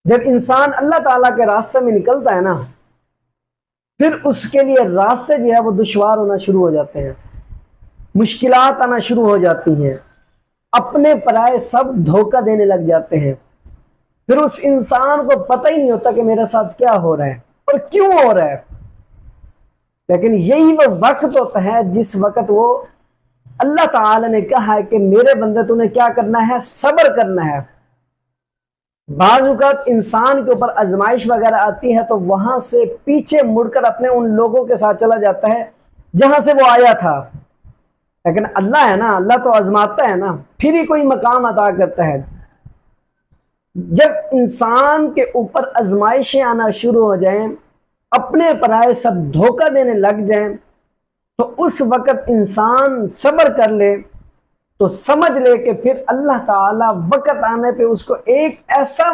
जब इंसान अल्लाह ताला के रास्ते में निकलता है ना, फिर उसके लिए रास्ते जो है वो दुश्वार होना शुरू हो जाते हैं, मुश्किलात आना शुरू हो जाती हैं, अपने पराये सब धोखा देने लग जाते हैं। फिर उस इंसान को पता ही नहीं होता कि मेरे साथ क्या हो रहा है और क्यों हो रहा है। लेकिन यही वो वक्त होता है जिस वक्त वो अल्लाह ताला ने कहा है कि मेरे बंदे तूने क्या करना है, सब्र करना है। बाज़ औक़ात इंसान के ऊपर आजमाइश वगैरह आती है तो वहां से पीछे मुड़कर अपने उन लोगों के साथ चला जाता है जहां से वो आया था। लेकिन अल्लाह है ना, अल्लाह तो आजमाता है ना, फिर ही कोई मकाम अता करता है। जब इंसान के ऊपर आजमाइशें आना शुरू हो जाएं, अपने पराये सब धोखा देने लग जाएं, तो उस वक्त इंसान सब्र कर ले तो समझ ले कि फिर अल्लाह ताला वक्त आने पे उसको एक ऐसा